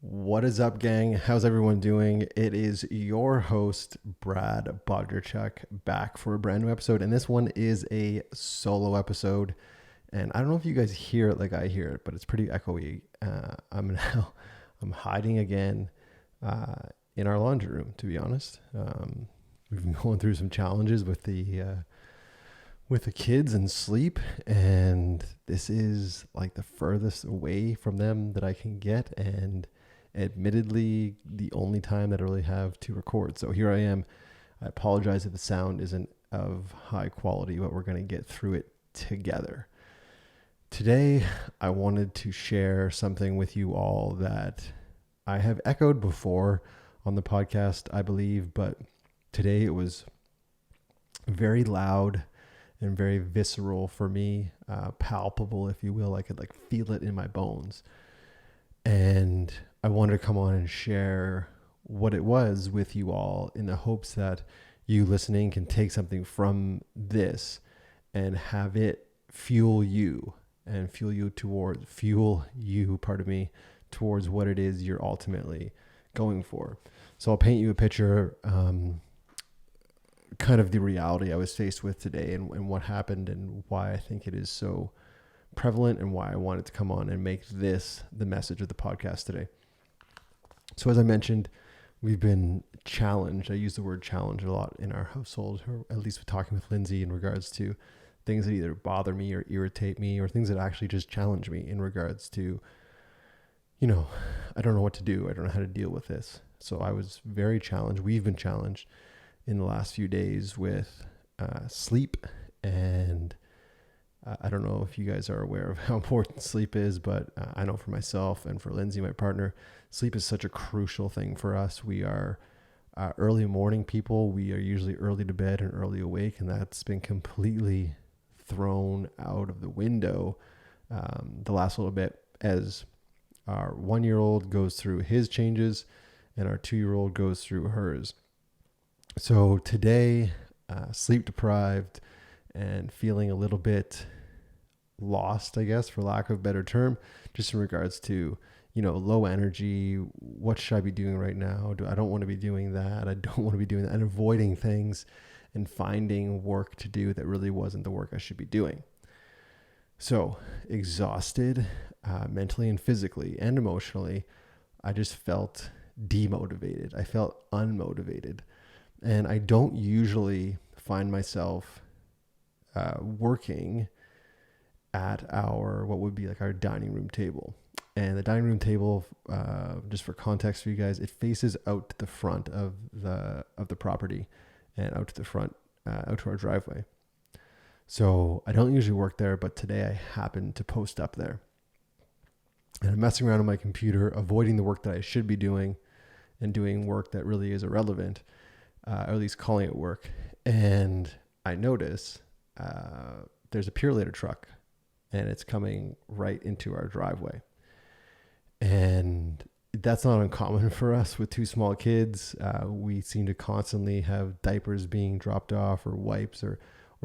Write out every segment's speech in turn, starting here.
What is up, gang? How's everyone doing? It is your host, Brad Bodgerchuk, back for a brand new episode. And this one is a solo episode. And I don't know if you guys hear it like I hear it, but it's pretty echoey. I'm hiding again in our laundry room, to be honest. We've been going through some challenges with the kids and sleep, and this is like the furthest away from them that I can get, and admittedly the only time that I really have to record. So here I am. I apologize if the sound isn't of high quality, but we're going to get through it together. Today I wanted to share something with you all that I have echoed before on the podcast, I believe, but today it was very loud and very visceral for me, palpable, if you will. I could like feel it in my bones. And I wanted to come on and share what it was with you all in the hopes that you listening can take something from this and have it fuel you towards what it is you're ultimately going for. So I'll paint you a picture, kind of the reality I was faced with today and what happened and why I think it is so prevalent and why I wanted to come on and make this the message of the podcast today. So as I mentioned, we've been challenged. I use the word challenge a lot in our household, or at least with talking with Lindsay in regards to things that either bother me or irritate me or things that actually just challenge me in regards to, I don't know what to do. I don't know how to deal with this. So I was very challenged. We've been challenged in the last few days with sleep. And I don't know if you guys are aware of how important sleep is, but I know for myself and for Lindsay, my partner, sleep is such a crucial thing for us. We are early morning people. We are usually early to bed and early awake, and that's been completely thrown out of the window the last little bit as our 1-year-old goes through his changes and our 2-year-old goes through hers. So today, sleep deprived and feeling a little bit lost, I guess, for lack of a better term, just in regards to, low energy. What should I be doing right now? I don't want to be doing that. I don't want to be doing that, and avoiding things and finding work to do that really wasn't the work I should be doing. So exhausted, mentally and physically and emotionally. I just felt demotivated. I felt unmotivated. And I don't usually find myself working at what would be like our dining room table. And the dining room table, just for context for you guys, it faces out to the front of the property and out to the front, out to our driveway. So I don't usually work there, but today I happened to post up there. And I'm messing around on my computer, avoiding the work that I should be doing and doing work that really is irrelevant, or at least calling it work. And I notice there's a Purelator truck, and it's coming right into our driveway. And that's not uncommon for us with 2 small kids. We seem to constantly have diapers being dropped off, or wipes, or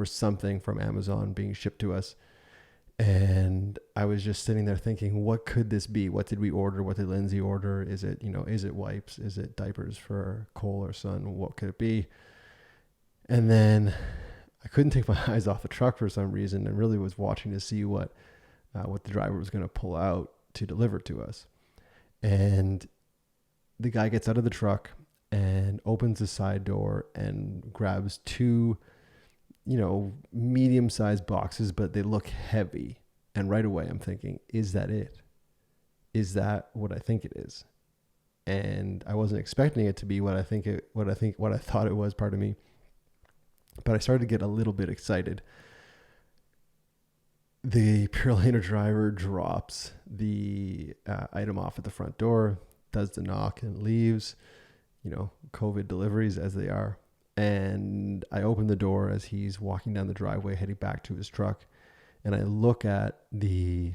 something from Amazon being shipped to us. And I was just sitting there thinking, what could this be? What did we order? What did Lindsay order? Is it wipes? Is it diapers for Cole or son? What could it be? And then I couldn't take my eyes off the truck for some reason, and really was watching to see what the driver was going to pull out to deliver to us. And the guy gets out of the truck and opens the side door and grabs 2, medium-sized boxes, but they look heavy. And right away I'm thinking, is that it? Is that what I think it is? And I wasn't expecting it to be what I thought it was, pardon me. But I started to get a little bit excited. The Purelator driver drops the item off at the front door, does the knock and leaves, COVID deliveries as they are. And I open the door as he's walking down the driveway, heading back to his truck. And I look at the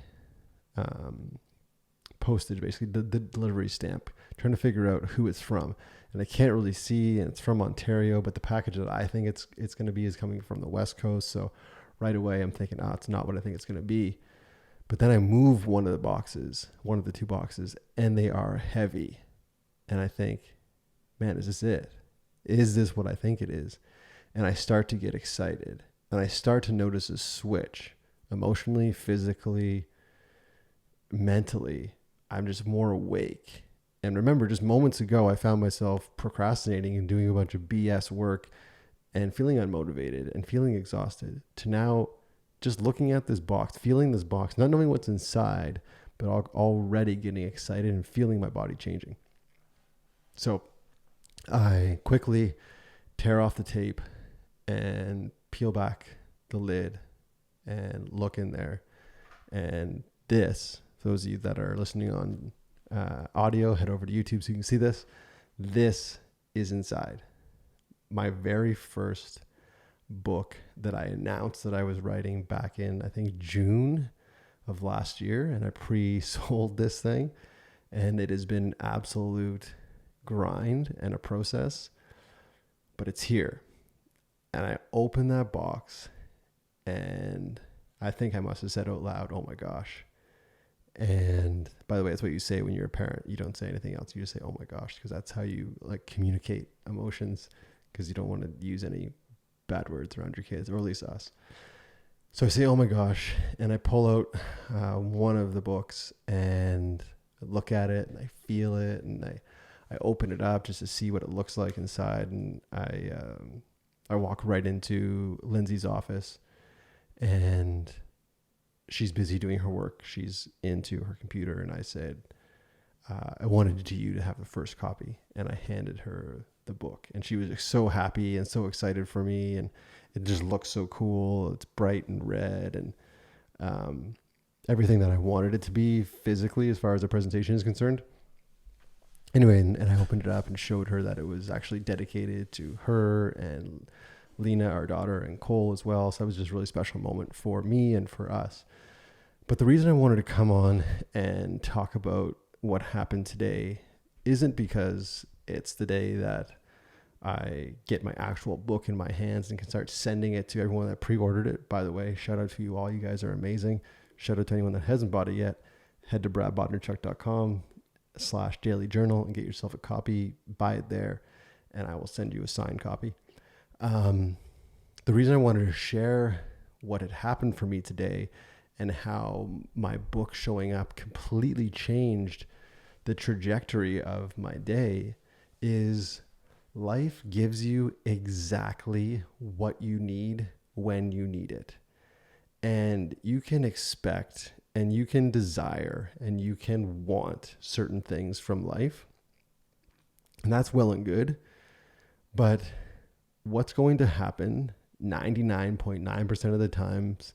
postage, basically the delivery stamp, trying to figure out who it's from. And I can't really see, and it's from Ontario, but the package that I think it's going to be is coming from the West Coast. So right away I'm thinking, it's not what I think it's going to be. But then I move one of the two boxes, and they are heavy. And I think, man, is this it? Is this what I think it is? And I start to get excited, and I start to notice a switch emotionally, physically, mentally. I'm just more awake. And remember, just moments ago, I found myself procrastinating and doing a bunch of BS work and feeling unmotivated and feeling exhausted, to now just looking at this box, feeling this box, not knowing what's inside, but already getting excited and feeling my body changing. So I quickly tear off the tape and peel back the lid and look in there. And this, for those of you that are listening on audio, head over to YouTube so you can see this. This is inside. My very first book that I announced that I was writing back in, I think, June of last year. And I pre-sold this thing. And it has been absolute grind and a process. But it's here. And I opened that box, and I think I must have said out loud, "Oh my gosh." And by the way, that's what you say when you're a parent. You don't say anything else. You just say, "Oh my gosh," because that's how you like communicate emotions, because you don't want to use any bad words around your kids, or at least us. So I say, "Oh my gosh," and I pull out one of the books and I look at it and I feel it, and I open it up just to see what it looks like inside. And I walk right into Lindsay's office, and she's busy doing her work. She's into her computer. And I said, I wanted you to have the first copy. And I handed her the book, and she was so happy and so excited for me. And it just looks so cool. It's bright and red, and everything that I wanted it to be physically as far as the presentation is concerned. Anyway, and I opened it up and showed her that it was actually dedicated to her and Lena, our daughter, and Cole as well. So it was just a really special moment for me and for us. But the reason I wanted to come on and talk about what happened today isn't because it's the day that I get my actual book in my hands and can start sending it to everyone that pre-ordered it. By the way, shout out to you all. You guys are amazing. Shout out to anyone that hasn't bought it yet. Head to bradbodnerchuk.com/daily journal and get yourself a copy. Buy it there, and I will send you a signed copy. The reason I wanted to share what had happened for me today and how my book showing up completely changed the trajectory of my day is life gives you exactly what you need when you need it. And you can expect and you can desire and you can want certain things from life. And that's well and good. But what's going to happen 99.9% of the times,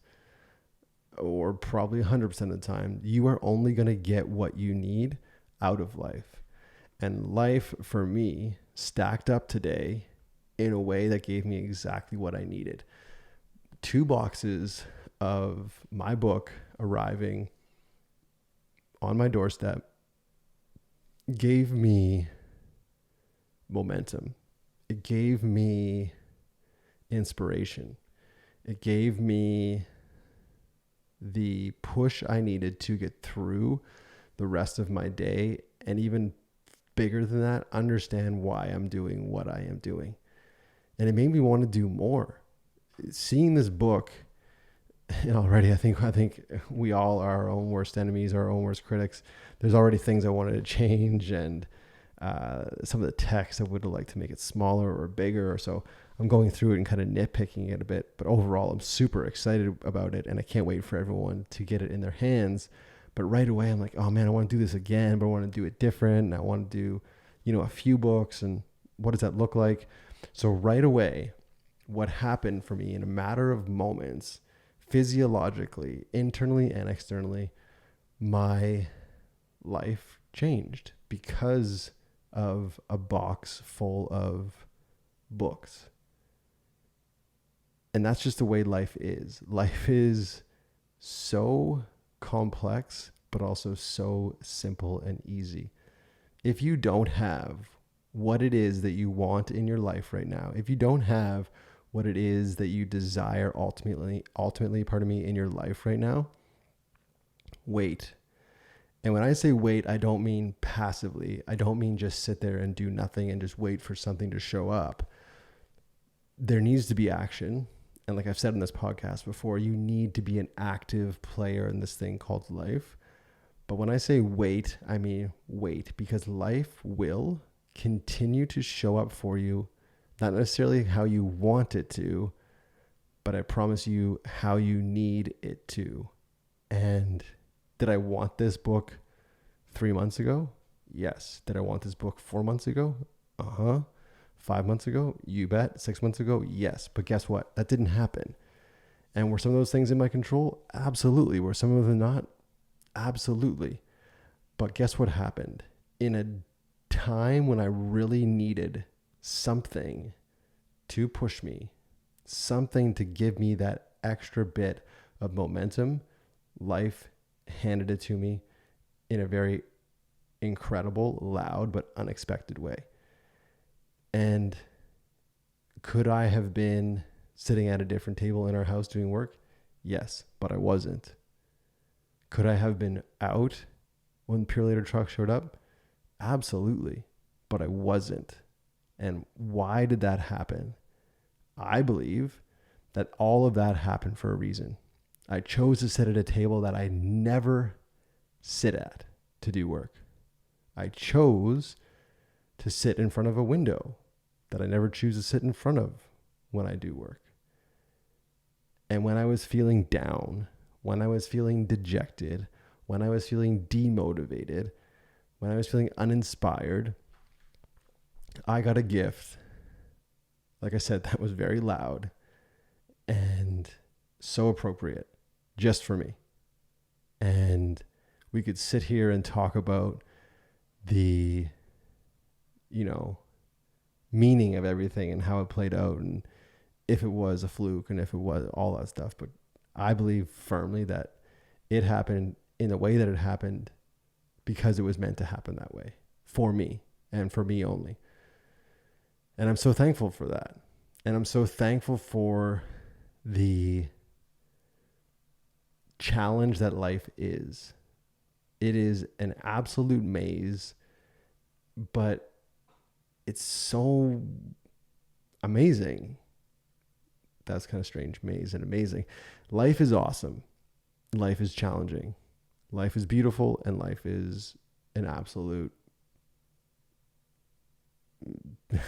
or probably 100% of the time, you are only going to get what you need out of life. And life for me stacked up today in a way that gave me exactly what I needed. 2 boxes of my book arriving on my doorstep gave me momentum. It gave me inspiration. It gave me the push I needed to get through the rest of my day, and even bigger than that, understand why I'm doing what I am doing. And it made me want to do more. Seeing this book, and already I think we all are our own worst enemies, our own worst critics. There's already things I wanted to change, and some of the text I would have liked to make it smaller or bigger, or so I'm going through it and kind of nitpicking it a bit. But overall, I'm super excited about it, and I can't wait for everyone to get it in their hands. But right away, I'm like, oh man, I want to do this again, but I want to do it different. And I want to do, a few books, and what does that look like? So right away, what happened for me in a matter of moments, physiologically, internally and externally, my life changed because of a box full of books. And that's just the way life is. Life is so complex, but also so simple and easy. If you don't have what it is that you want in your life right now, if you don't have what it is that you desire ultimately, in your life right now, wait. And when I say wait, I don't mean passively. I don't mean just sit there and do nothing and just wait for something to show up. There needs to be action. And like I've said in this podcast before, you need to be an active player in this thing called life. But when I say wait, I mean wait, because life will continue to show up for you, not necessarily how you want it to, but I promise you how you need it to. And did I want this book 3 months ago? Yes. Did I want this book 4 months ago? 5 months ago? You bet. 6 months ago? Yes. But guess what? That didn't happen. And were some of those things in my control? Absolutely. Were some of them not? Absolutely. But guess what happened? In a time when I really needed something to push me, something to give me that extra bit of momentum, life handed it to me in a very incredible, loud, but unexpected way. And could I have been sitting at a different table in our house doing work? Yes, but I wasn't. Could I have been out when the Pure Later truck showed up? Absolutely, but I wasn't. And why did that happen? I believe that all of that happened for a reason. I chose to sit at a table that I never sit at to do work. I chose to sit in front of a window that I never choose to sit in front of when I do work. And when I was feeling down, when I was feeling dejected, when I was feeling demotivated, when I was feeling uninspired, I got a gift. Like I said, that was very loud and so appropriate just for me. And we could sit here and talk about the, meaning of everything and how it played out and if it was a fluke and if it was all that stuff. But I believe firmly that it happened in the way that it happened because it was meant to happen that way for me and for me only. And I'm so thankful for that. And I'm so thankful for the challenge that life is. It is an absolute maze, but it's so amazing. That's kind of strange. Maze and amazing. Life is awesome. Life is challenging. Life is beautiful, and life is an absolute, I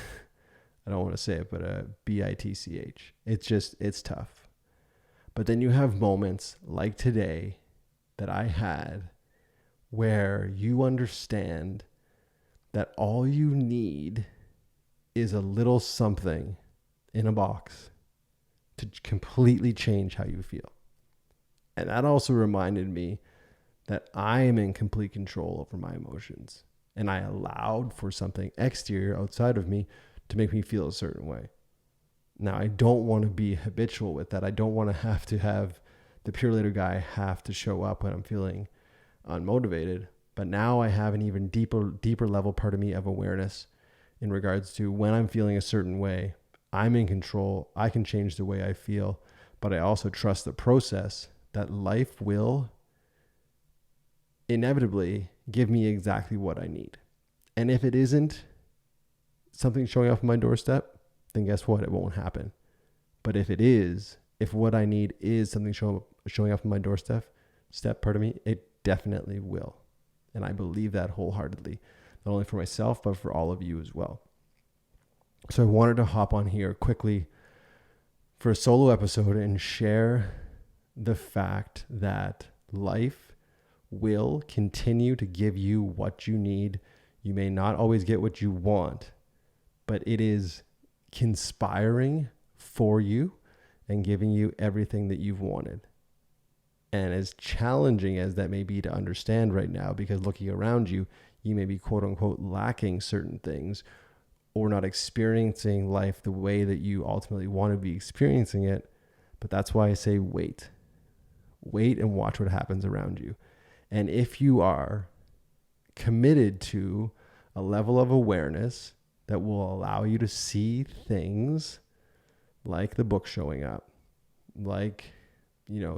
don't want to say it, but bitch. It's tough. But then you have moments like today that I had where you understand that all you need is a little something in a box to completely change how you feel. And that also reminded me that I am in complete control over my emotions. And I allowed for something exterior outside of me to make me feel a certain way. Now, I don't want to be habitual with that. I don't want to have the Pure Later guy have to show up when I'm feeling unmotivated. But now I have an even deeper level part of me of awareness in regards to when I'm feeling a certain way. I'm in control. I can change the way I feel. But I also trust the process that life will inevitably give me exactly what I need. And if it isn't something showing up on my doorstep, then guess what? It won't happen. But if it is, if what I need is something showing up on my doorstep, it definitely will. And I believe that wholeheartedly, not only for myself, but for all of you as well. So I wanted to hop on here quickly for a solo episode and share the fact that life will continue to give you what you need. You may not always get what you want, but it is conspiring for you and giving you everything that you've wanted. And as challenging as that may be to understand right now, because looking around you, you may be quote unquote lacking certain things or not experiencing life the way that you ultimately want to be experiencing it. But that's why I say wait and watch what happens around you. And if you are committed to a level of awareness that will allow you to see things like the book showing up, like,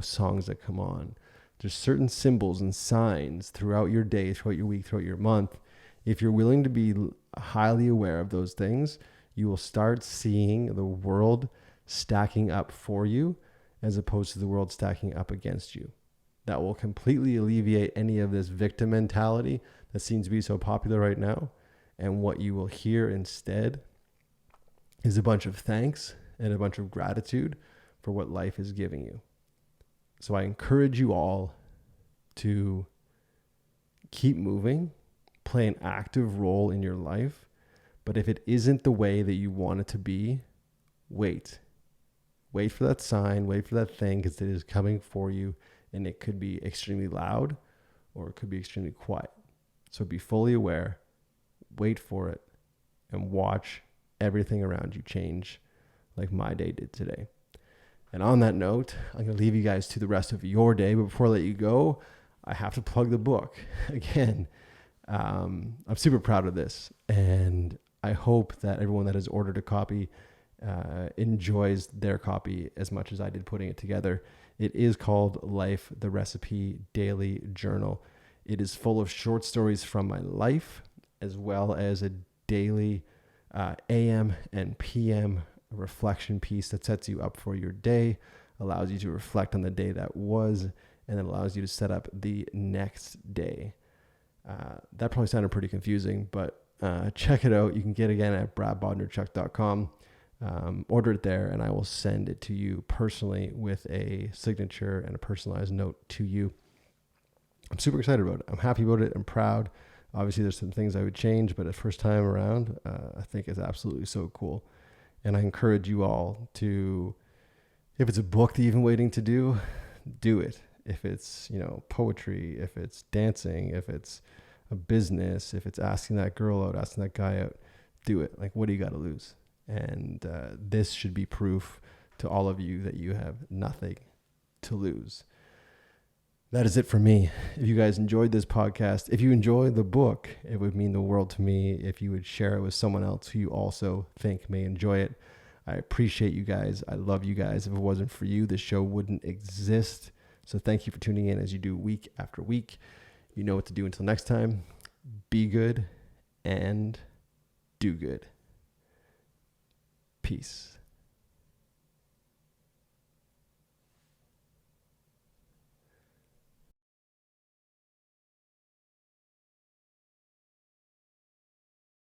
songs that come on, There's certain symbols and signs throughout your day, throughout your week, throughout your month. If you're willing to be highly aware of those things, you will start seeing the world stacking up for you as opposed to the world stacking up against you. That will completely alleviate any of this victim mentality that seems to be so popular right now. And what you will hear instead is a bunch of thanks and a bunch of gratitude for what life is giving you. So I encourage you all to keep moving, play an active role in your life. But if it isn't the way that you want it to be, wait. Wait for that sign, wait for that thing, because it is coming for you, and it could be extremely loud or it could be extremely quiet. So be fully aware, wait for it, and watch everything around you change like my day did today. And on that note, I'm going to leave you guys to the rest of your day. But before I let you go, I have to plug the book. Again, I'm super proud of this. And I hope that everyone that has ordered a copy enjoys their copy as much as I did putting it together. It is called Life, the Recipe Daily Journal. It is full of short stories from my life, as well as a daily AM and PM reflection piece that sets you up for your day, allows you to reflect on the day that was, and then allows you to set up the next day. That probably sounded pretty confusing, but check it out. You can get it again at bradbodnerchuck.com. Order it there, and I will send it to you personally with a signature and a personalized note to you. I'm super excited about it. I'm happy about it. I'm proud. Obviously, there's some things I would change, but the first time around, I think it's absolutely so cool. And I encourage you all to, if it's a book that you've been waiting to do it. If it's, poetry, if it's dancing, if it's a business, if it's asking that girl out, asking that guy out, do it. Like, what do you got to lose? And this should be proof to all of you that you have nothing to lose. That is it for me. If you guys enjoyed this podcast, if you enjoy the book, it would mean the world to me if you would share it with someone else who you also think may enjoy it. I appreciate you guys. I love you guys. If it wasn't for you, this show wouldn't exist. So thank you for tuning in as you do week after week. You know what to do. Until next time, be good and do good. Peace.